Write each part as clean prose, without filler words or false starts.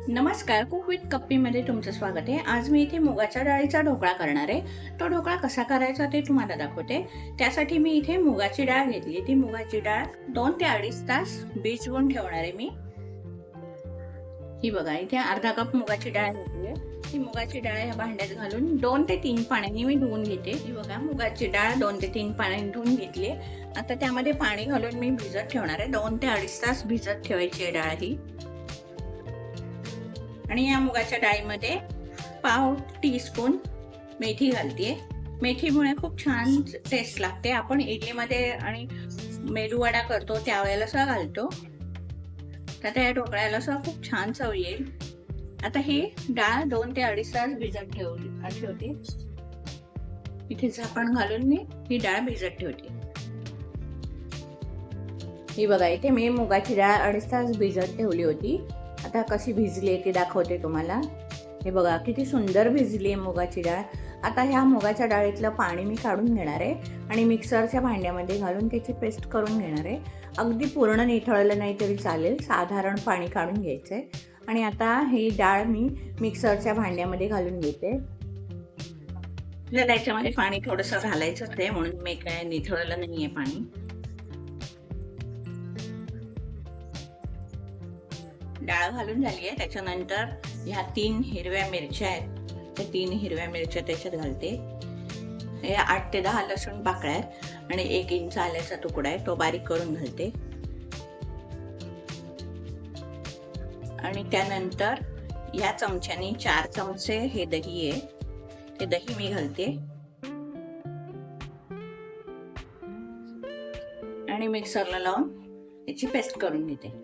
नमस्कार, cook with कप्पीमध्ये तुमचं स्वागत आहे. आज मी इथे मुगाच्या डाळीचा ढोकळा करणार आहे. तो ढोकळा कसा करायचा ते तुम्हाला दाखवते. त्यासाठी मी इथे मुगाची डाळ घेतली. ती मुगाची डाळ 2 ते 2.5 तास भिजवून ठेवणार आहे मी. ही बघा, इथे अर्धा कप मुगाची डाळ घेतली आहे. ती मुगाची डाळ या भांड्यात घालून 2 ते 3 पाण्याने मी धुवून घेते. ही बघा, मुगाची डाळ 2 ते 3 पाण्याने धुवून घेतली. आता त्यामध्ये पाणी घालून मी भिजत ठेवणार आहे. 2 ते 2.5 तास भिजत ठेवायची आहे डाळ ही. आणि या मुगाच्या डाळीमध्ये पाव टीस्पून मेथी घालते. मेथीमुळे खूप छान टेस्ट लागते. आपण इडलीमध्ये आणि मेदूवडा करतो त्यावेळेला सुद्धा घालतो. तर त्या ढोकळ्याला सुद्धा खूप छान चव येईल. आता ही डाळ 2 ते 2.5 तास भिजत ठेवते. इथे झाकण घालून मी ही डाळ भिजत ठेवते. ही बघा, इथे मी मुगाची डाळ 2.5 तास भिजत ठेवली होती. आता कशी भिजली ते दाखवते तुम्हाला. हे बघा, किती सुंदर भिजली आहे मुगाची डाळ. आता ह्या मुगाच्या डाळीतलं पाणी मी काढून घेणार आहे आणि मिक्सरच्या भांड्यामध्ये घालून त्याची पेस्ट करून घेणार आहे. अगदी पूर्ण निथळलं नाही तरी चालेल, साधारण पाणी काढून घ्यायचं आहे. आणि आता ही डाळ मी मिक्सरच्या भांड्यामध्ये घालून घेते. त्याच्यामध्ये पाणी थोडंसं घालायचं आहे म्हणून मी काय निथळलं नाही आहे पाणी. डाळ घालून झाली आहे. त्याच्यानंतर ह्या 3 हिरव्या मिरच्या आहेत, त्या 3 हिरव्या मिरच्या त्याच्यात घालते. हे 8 ते 10 लसूण पाकळ्या आहेत आणि 1 इंच आल्याचा तुकडा आहे, तो बारीक करून घालते. आणि त्यानंतर या चमच्याने 4 चमचे हे दही आहे, ते दही मी घालते आणि मिक्सरला लावून याची पेस्ट करून घेते.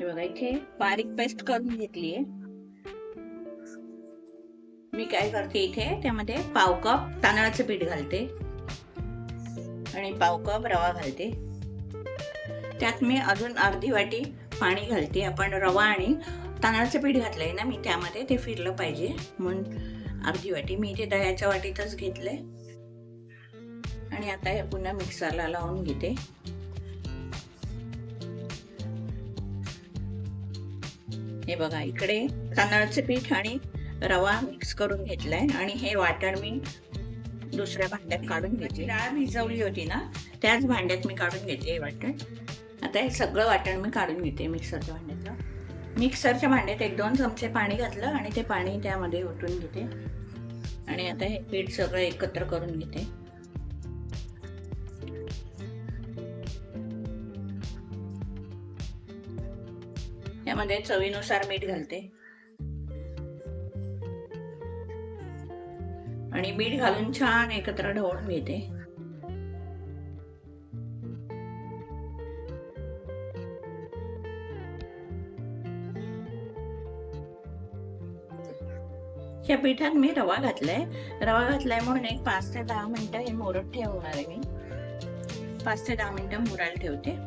बघा, इथे बारीक पेस्ट करून घेतली आहे. मी काय करते, इथे त्यामध्ये पाव कप तांदळाचं पीठ घालते आणि पाव कप रवा घालते. त्यात मी अजून अर्धी वाटी पाणी घालते. आपण रवा आणि तांदळाचं पीठ घातलंय ना मी, त्यामध्ये ते फिरलं पाहिजे म्हणून अर्धी वाटी मी इथे दह्याच्या वाटीतच घेतलंय. आणि आता हे पुन्हा मिक्सरला लावून घेते. हे बघा, इकडे तांदळाचे पीठ आणि रवा मिक्स करून घेतलाय आणि हे वाटण मी दुसऱ्या भांड्यात काढून घेतली. डाळ भिजवली होती ना, त्याच भांड्यात मी काढून घेते हे वाटण. आता हे सगळं वाटण मी काढून घेते मिक्सरच्या भांड्यातलं. मिक्सरच्या भांड्यात 1-2 चमचे पाणी घातलं आणि ते पाणी त्यामध्ये ओतून घेते. आणि आता हे पीठ सगळं एकत्र करून घेते. यामध्ये चवीनुसार मीठ घालते आणि मीठ घालून छान एकत्र ढवळून घेते. या पिठात मी रवा घातलाय. रवा घातलाय म्हणून एक 5 ते 10 मिनिटं हे मुरत ठेवणार आहे मी. 5 ते 10 मिनिटं मुरायला ठेवते.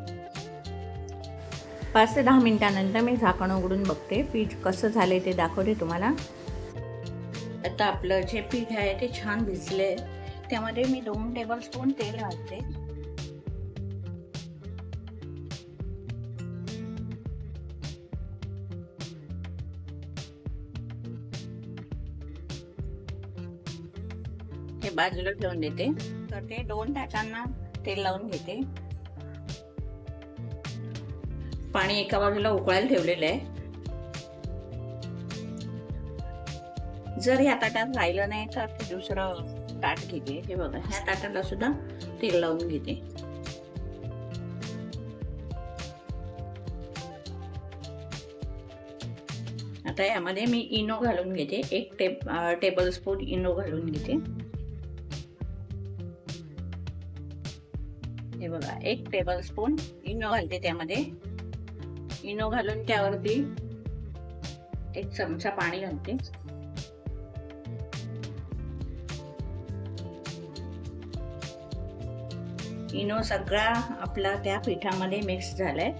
5 ते 10 मिनिटांनंतर मी झाकण उघडून बघते. पीठ कसं झालंय ते दाखवते तुम्हाला. आता आपलं जे पीठ आहे ते छान भिजले. त्यामध्ये मी 2 टेबलस्पून तेल घालते. हे बाजूला ठेवून देते. तर ते 2 ताटांना तेल लावून घेते. पाणी एका बाजूला उकळायला ठेवलेलं आहे. जर या ताटात राहिलं नाही तर दुसरं ताट घेते. हे बघा, ह्या ताटाला सुद्धा तेल लावून घेते. आता यामध्ये मी इनो घालून घेते. 1 टेबलस्पून इनो घालून घेते. हे बघा, 1 टेबलस्पून इनो घालते त्यामध्ये. इनो घालून त्यावरती 1 चमचा पाणी घालते. इनो सगळा आपला त्या पिठामध्ये मिक्स झालाय.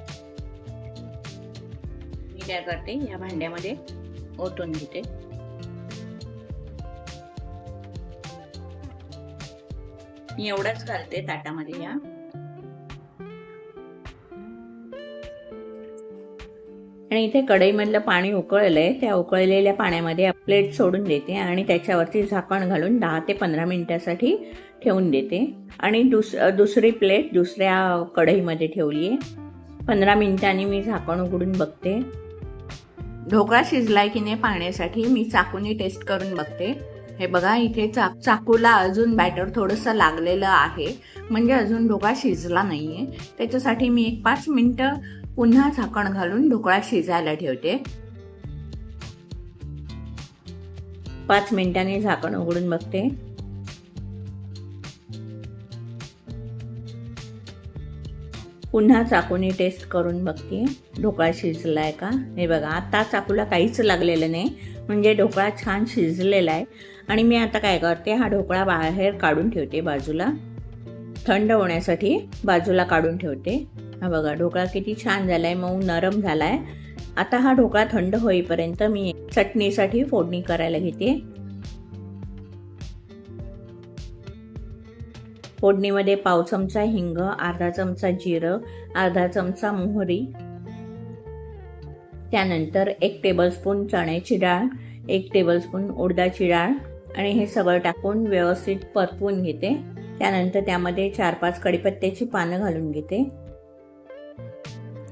मी काय करते, या भांड्यामध्ये ओतून घेते. मी एवढंच घालते ताटामध्ये. या आणि इथे कढईमधलं पाणी उकळलंय, त्या उकळलेल्या पाण्यामध्ये प्लेट सोडून देते आणि त्याच्यावरती झाकण घालून 10 ते 15 मिनिटासाठी ठेवून देते आणि दुसरी प्लेट दुसऱ्या कढईमध्ये ठेवली आहे. 15 मिनिटांनी मी झाकण उघडून बघते. ढोकळा शिजलाय की नाही पाहण्यासाठी मी चाकूने टेस्ट करून बघते. हे बघा, इथे चाकूला अजून बॅटर थोडंसं लागलेलं आहे, म्हणजे अजून ढोकळा शिजला नाहीये. त्याच्यासाठी मी 5 मिनिटं पुन्हा झाकण घालून ढोकळा शिजायला ठेवते. 5 मिनिटांनी झाकण उघडून बघते. पुन्हा चाकूने टेस्ट करून बघते ढोकळा शिजलाय का. हे बघा, आता चाकूला काहीच लागलेलं नाही, म्हणजे ढोकळा छान शिजलेला आहे. आणि मी आता काय करते, हा ढोकळा बाहेर काढून ठेवते बाजूला, थंड होण्यासाठी बाजूला काढून ठेवते. हा बघा, ढोकळा किती छान झालाय, मऊ नरम झालाय. आता हा ढोकळा थंड होईपर्यंत मी चटणीसाठी फोडणी करायला घेते. फोडणीमध्ये पाव चमचा हिंग, अर्धा चमचा जिरं, अर्धा चमचा मोहरी, त्यानंतर 1 टेबलस्पून चण्याची डाळ, 1 टेबलस्पून उडदाची डाळ आणि हे सगळं टाकून व्यवस्थित परतवून घेते. त्यानंतर त्यामध्ये 4-5 कढीपत्त्याची पानं घालून घेते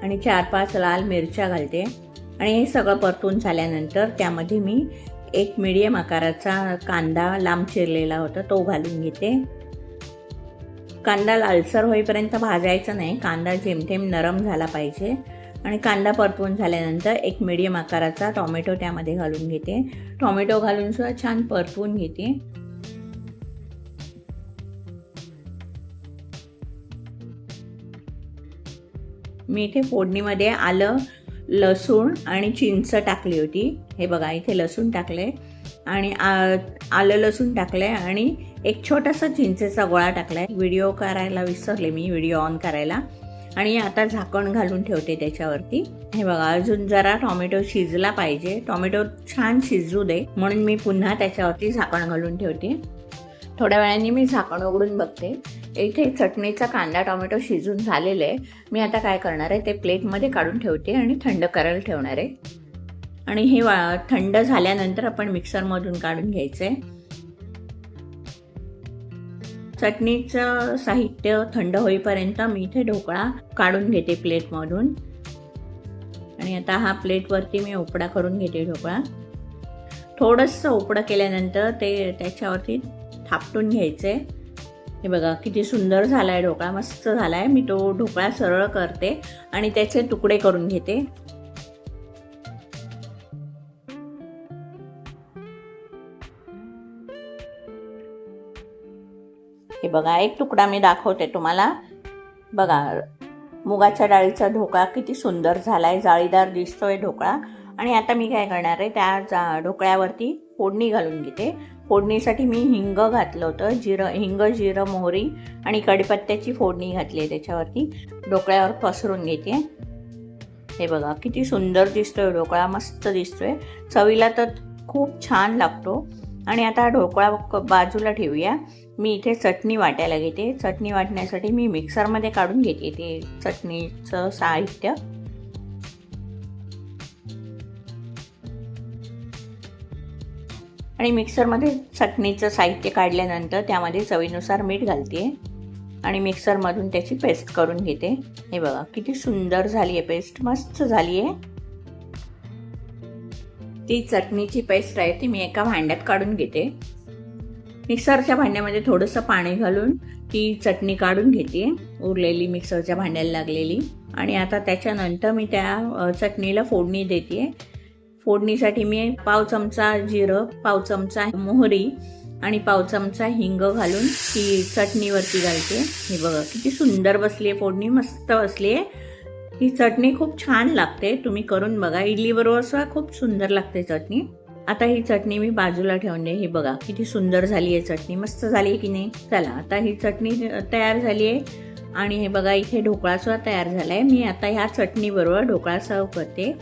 आणि 4-5 लाल मिरच्या घालते. आणि हे सगळं परतून झाल्यानंतर त्यामध्ये मी 1 मीडियम आकाराचा कांदा लांब चिरलेला होता तो घालून घेते. कांदा लालसर होईपर्यंत भाजायचा नाही, कांदा जेमतेम नरम झाला पाहिजे. आणि कांदा परतवून झाल्यानंतर 1 मीडियम आकाराचा टोमॅटो त्यामध्ये घालून घेते. टोमॅटो घालून सुद्धा छान परतवून घेते. मी इथे फोडणीमध्ये आलं, लसूण आणि चिंच टाकली होती. हे बघा, इथे लसूण टाकले आणि आलं लसूण टाकले आणि एक छोटासा चिंचेचा गोळा टाकलाय. व्हिडिओ करायला विसरले मी, व्हिडिओ ऑन करायला. आणि आता झाकण घालून ठेवते त्याच्यावरती. हे बघा, अजून जरा टोमॅटो शिजला पाहिजे, टोमॅटो छान शिजू दे म्हणून मी पुन्हा त्याच्यावरती झाकण घालून ठेवते. थोड्या वेळाने मी झाकण उघडून बघते. इथे चटणीचा कांदा टोमॅटो शिजून झालेलं आहे. मी आता काय करणार आहे, ते प्लेटमध्ये काढून ठेवते आणि थंड करायला ठेवणार आहे. आणि हे थंड झाल्यानंतर आपण मिक्सरमधून काढून घ्यायचं आहे. चटणीचं साहित्य थंड होईपर्यंत मी इथे ढोकळा काढून घेते प्लेटमधून. आणि आता हा प्लेटवरती मी उपडा करून घेते ढोकळा. थोडंसं उपडा केल्यानंतर ते त्याच्यावरती थापटून घ्यायचे. हे बघा, किती सुंदर झालाय ढोकळा, मस्त झालाय. मी तो ढोकळा सरळ करते आणि त्याचे तुकडे करून घेते. हे बघा, एक तुकडा मी दाखवते तुम्हाला. बघा, मुगाच्या डाळीचा ढोकळा किती सुंदर झालाय, जाळीदार दिसतोय ढोकळा. आणि आता मी काय करणार आहे, त्या ढोकळ्यावरती फोडणी घालून घेते. फोडणीसाठी मी हिंग घातलं होतं, हिंग, जिरं, मोहरी आणि कढीपत्त्याची फोडणी घातली आहे त्याच्यावरती. ढोकळ्यावर पसरून घेते. हे बघा, किती सुंदर दिसतोय ढोकळा, मस्त दिसतोय. चवीला तर खूप छान लागतो. आणि आता ढोकळा बाजूला ठेवूया. मी इथे चटणी वाटायला घेते. चटणी वाटण्यासाठी मी मिक्सरमध्ये काढून घेते ते चटणीचं साहित्य. आणि मिक्सरमध्ये चटणीचं साहित्य काढल्यानंतर त्यामध्ये चवीनुसार मीठ घालते आणि मिक्सरमधून त्याची पेस्ट करून घेते. हे बघा, किती सुंदर झाली आहे पेस्ट, मस्त झाली आहे. ती चटणीची पेस्ट आहे ती मी एका भांड्यात काढून घेते. मिक्सरच्या भांड्यामध्ये थोडंसं पाणी घालून ती चटणी काढून घेते, उरलेली मिक्सरच्या भांड्याला लागलेली. आणि आता त्याच्यानंतर मी त्या चटणीला फोडणी देते. फोडणीसाठी मी पाव चमचा जिरं, पाव चमचा मोहरी आणि पाव चमचा हिंग घालून ती चटणीवरती घालते. हे बघा, किती सुंदर बसली आहे फोडणी, मस्त बसली आहे. ही चटणी खूप छान लागते, तुम्ही करून बघा. इडली बरोबर सुद्धा खूप सुंदर लागते चटणी. आता ही चटणी मी बाजूला ठेवून दे. ही बघा, किती सुंदर झाली आहे चटणी, मस्त झाली आहे की नाही. चला, आता ही चटणी तयार झाली आहे. आणि हे बघा, इथे ढोकळा सुद्धा तयार झाला आहे. मी आता ह्या चटणीबरोबर ढोकळा सर्व करते.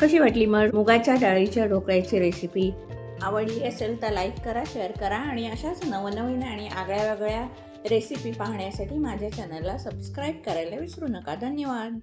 कशी वाटली मग मुगाच्या डाळीच्या ढोकळ्याची रेसिपी? आवडली असेल तर लाईक करा, शेअर करा आणि अशाच नवनवीन आणि आगळ्या वेगळ्या रेसिपी पाहण्यासाठी माझ्या चॅनलला सबस्क्राईब करायला विसरू नका. धन्यवाद.